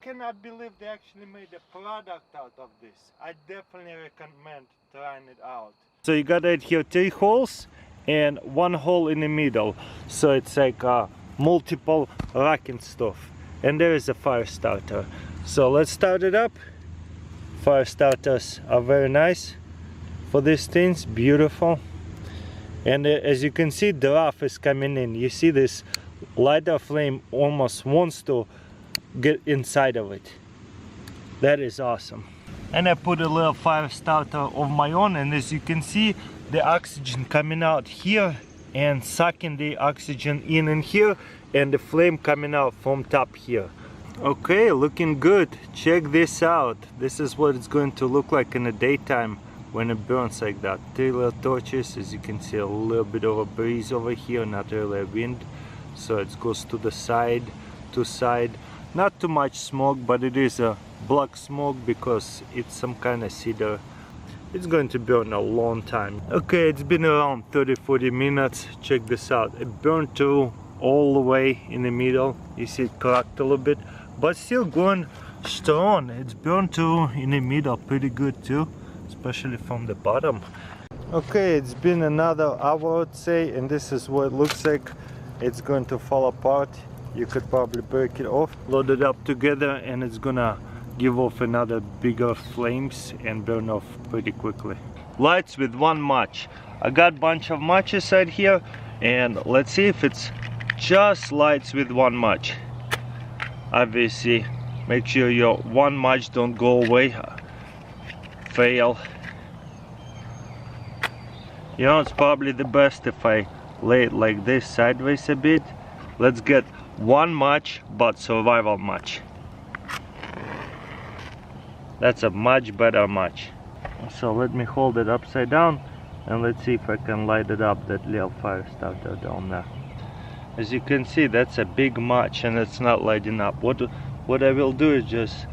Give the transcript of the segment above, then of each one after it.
cannot believe they actually made a product out of this. I definitely recommend trying it out. So you got it here 3 holes and 1 hole in the middle. So it's like multiple racking stuff. And there is a fire starter. So let's start it up. Fire starters are very nice for these things, beautiful. And as you can see, the rough is coming in. You see this lighter flame almost wants to get inside of it. That is awesome. And I put a little fire starter of my own, and as you can see, the oxygen coming out here and sucking the oxygen in here, and the flame coming out from top here. Okay, looking good. Check this out. This is what it's going to look like in the daytime when it burns like that. 3 little torches. As you can see, a little bit of a breeze over here, not really a wind, so it goes to the side, to side. Not too much smoke, but it is a black smoke because it's some kind of cedar. It's going to burn a long time. Okay, it's been around 30-40 minutes. Check this out. It burned through all the way in the middle. You see it cracked a little bit, but still going strong. It's burned through in the middle pretty good too, especially from the bottom. Okay, it's been another hour, I'd say, and this is what it looks like. It's going to fall apart. You could probably break it off, load it up together, and it's gonna give off another bigger flames and burn off pretty quickly. Lights with 1 match. I got a bunch of matches right here, and let's see if it's just lights with 1 match. Obviously, make sure your 1 match don't go away, fail. You know, it's probably the best if I lay it like this sideways a bit. Let's get 1 match, but survival match. That's a much better match. So let me hold it upside down and let's see if I can light it up, that little fire starter down there. As you can see, that's a big match and it's not lighting up. What I will do is just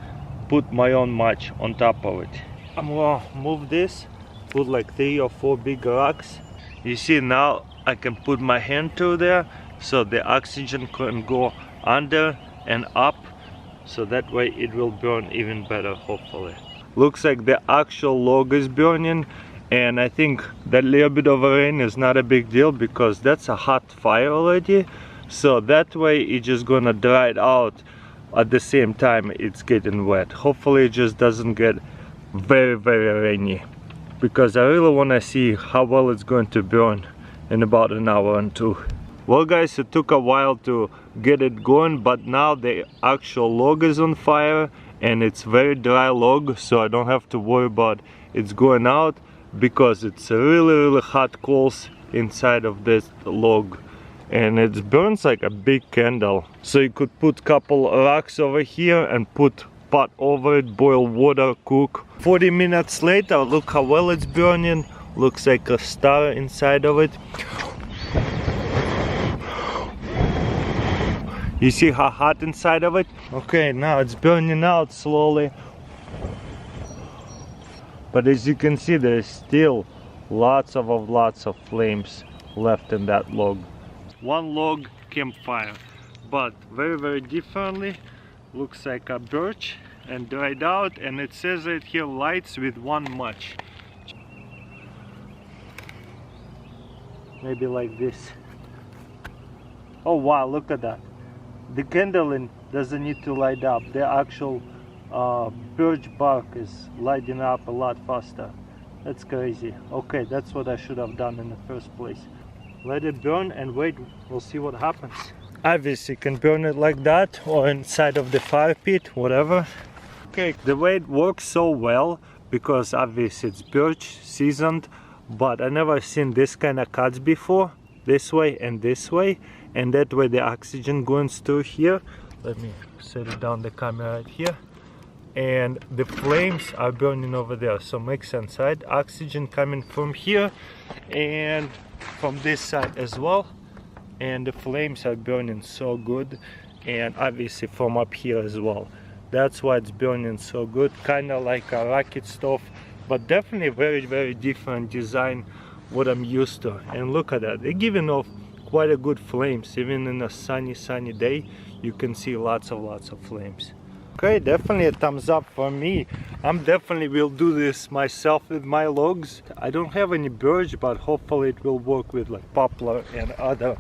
put my own match on top of it. I'm gonna move this, put like 3 or 4 big rocks. You see, now I can put my hand through there, so the oxygen can go under and up, so that way it will burn even better, hopefully. Looks like the actual log is burning, and I think that little bit of rain is not a big deal because that's a hot fire already, so that way it's just gonna dry it out at the same time it's getting wet. Hopefully it just doesn't get very rainy, because I really want to see how well it's going to burn in about an hour or 2. Well guys, it took a while to get it going, but now the actual log is on fire and it's very dry log, so I don't have to worry about it's going out, because it's really hot coals inside of this log and it burns like a big candle. So you could put couple rocks over here and put pot over it, boil water, cook. 40 minutes later, look how well it's burning. Looks like a star inside of it. You see how hot inside of it? Okay, now it's burning out slowly. But as you can see, there's still lots of flames left in that log. 1 log campfire, but very differently. Looks like a birch and dried out, and it says right here lights with 1 match. Maybe like this. Oh wow, look at that. The candle doesn't need to light up. The actual birch bark is lighting up a lot faster. That's crazy. Okay, that's what I should have done in the first place. Let it burn and wait, we'll see what happens. Obviously you can burn it like that or inside of the fire pit, whatever. Okay, the way it works so well, because obviously it's birch, seasoned, but I never seen this kind of cuts before. This way and this way, and that way the oxygen goes through here. Let me set it down the camera right here, and the flames are burning over there, so makes sense, right? Oxygen coming from here and from this side as well, and the flames are burning so good, and obviously from up here as well. That's why it's burning so good, kind of like a rocket stove, but definitely very different design what I'm used to. And look at that, they're giving off quite a good flames. Even in a sunny day you can see lots of flames. Okay, definitely a thumbs up for me. I'm definitely will do this myself with my logs. I don't have any birch, but hopefully it will work with like poplar and other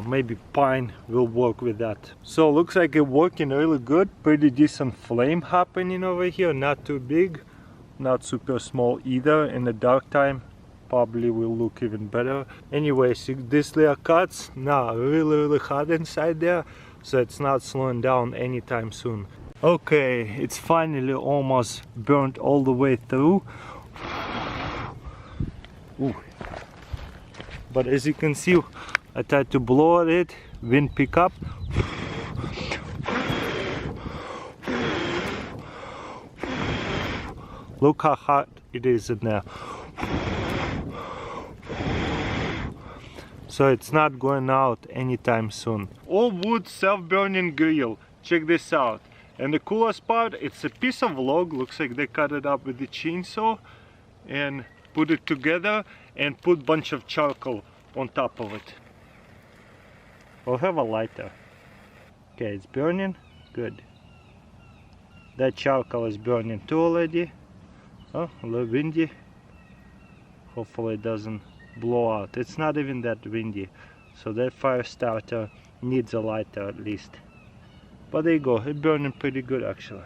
maybe pine will work with that. So looks like it's working really good. Pretty decent flame happening over here. Not too big, not super small either. In the dark time probably will look even better. Anyways, these little cuts now really hot inside there, so it's not slowing down anytime soon. Okay, it's finally almost burnt all the way through. Ooh. But as you can see, I tried to blow at it, wind pick up. Look how hot it is in there. So it's not going out anytime soon. All wood self-burning grill. Check this out. And the coolest part, it's a piece of log. Looks like they cut it up with the chainsaw and put it together and put bunch of charcoal on top of it. We'll have a lighter. Okay, it's burning. Good. That charcoal is burning too already. Oh, a little windy. Hopefully it doesn't blow out. It's not even that windy, so that fire starter needs a lighter at least. But there you go, it's burning pretty good actually.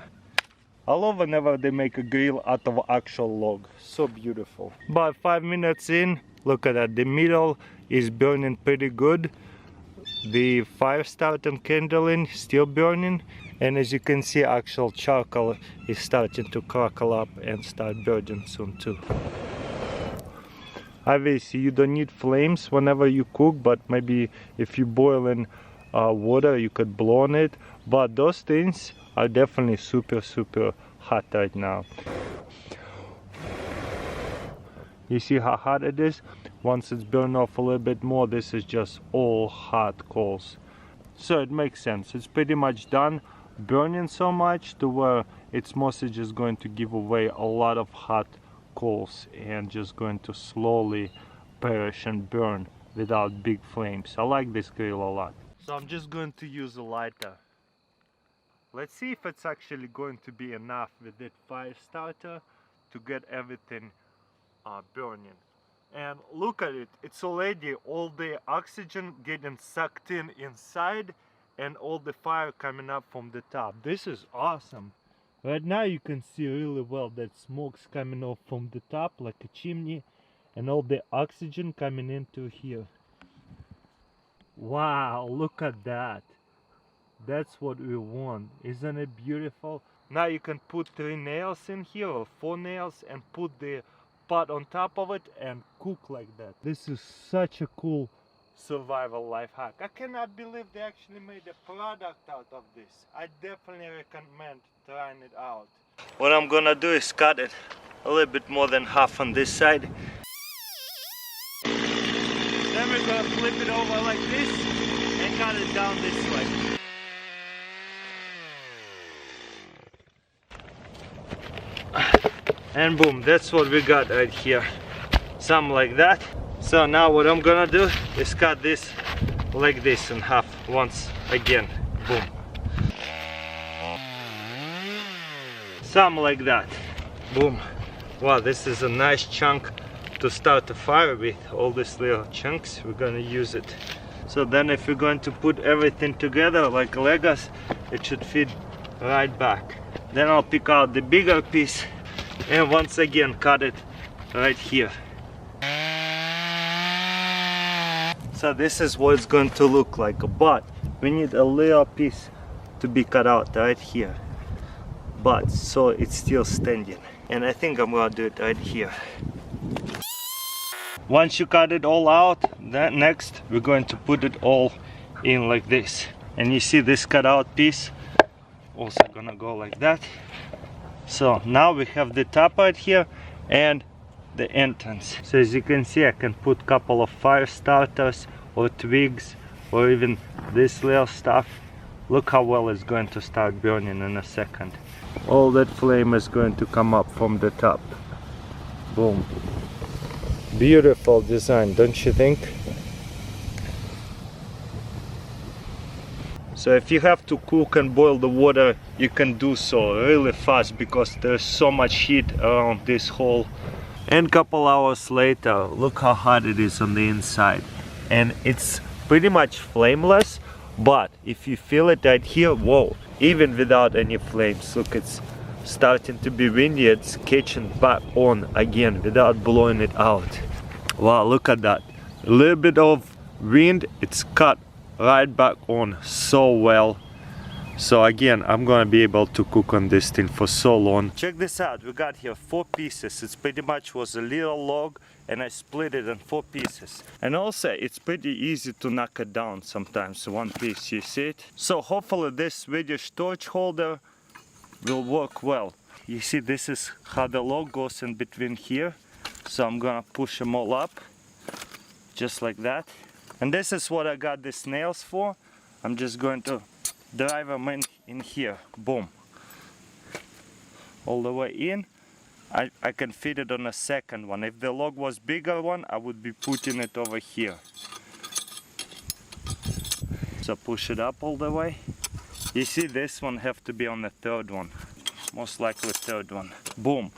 I love whenever they make a grill out of actual log. So beautiful. About 5 minutes in, look at that, the middle is burning pretty good. The fire starter and kindling still burning, and as you can see, actual charcoal is starting to crackle up and start burning soon too. Obviously you don't need flames whenever you cook, but maybe if you boil in water you could blow on it, but those things are definitely super hot right now. You see how hot it is? Once it's burned off a little bit more, this is just all hot coals. So it makes sense, it's pretty much done burning so much to where it's mostly just going to give away a lot of hot coals and just going to slowly perish and burn without big flames. I like this grill a lot. So I'm just going to use a lighter. Let's see if it's actually going to be enough with that fire starter to get everything burning. And look at it, it's already all the oxygen getting sucked in inside and all the fire coming up from the top. This is awesome. Right now you can see really well that smoke's coming off from the top like a chimney and all the oxygen coming into here. Wow, look at that. That's what we want. Isn't it beautiful? Now you can put 3 nails in here or 4 nails and put the pot on top of it and cook like that. This is such a cool survival life hack. I cannot believe they actually made a product out of this. I definitely recommend trying it out. What I'm gonna do is cut it a little bit more than half on this side. Then we're gonna flip it over like this and cut it down this way. And boom, that's what we got right here. Something like that. So now what I'm gonna do is cut this like this in half once again. Boom. Something like that. Boom. Wow, this is a nice chunk to start a fire with. All these little chunks, we're gonna use it. So then if we're going to put everything together like Legos, it should fit right back. Then I'll pick out the bigger piece and once again cut it right here. So this is what it's going to look like, but we need a little piece to be cut out right here, but so it's still standing, and I think I'm gonna do it right here. Once you cut it all out, then next we're going to put it all in like this, and you see this cut out piece also gonna go like that. So now we have the top right here and the entrance. So as you can see, I can put a couple of fire starters or twigs or even this little stuff. Look how well it's going to start burning in a second. All that flame is going to come up from the top. Boom. Beautiful design, don't you think? So if you have to cook and boil the water, you can do so really fast because there's so much heat around this hole. And couple hours later, look how hot it is on the inside. And it's pretty much flameless, but if you feel it right here, whoa, even without any flames, look, it's starting to be windy. It's catching back on again without blowing it out. Wow, look at that. A little bit of wind, it's cut right back on so well. So again, I'm gonna be able to cook on this thing for so long. Check this out, we got here 4 pieces. It's pretty much was a little log and I split it in 4 pieces. And also it's pretty easy to knock it down sometimes, one piece, you see it? So hopefully this Swedish torch holder will work well. You see, this is how the log goes in between here. So I'm gonna push them all up, just like that. And this is what I got these nails for. I'm just going to drive them in here, boom, all the way in. I can fit it on a second one. If the log was bigger one, I would be putting it over here. So push it up all the way. You see, this one have to be on the third one, most likely third one, boom.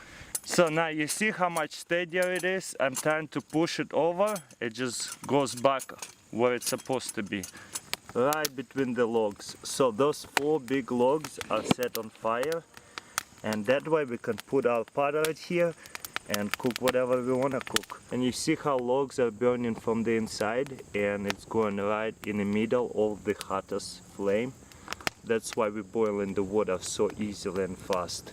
So now you see how much steadier it is. I'm trying to push it over, it just goes back where it's supposed to be, right between the logs. So those 4 big logs are set on fire, and that way we can put our pot right here and cook whatever we want to cook. And you see how logs are burning from the inside, and it's going right in the middle of the hottest flame. That's why we boil in the water so easily and fast.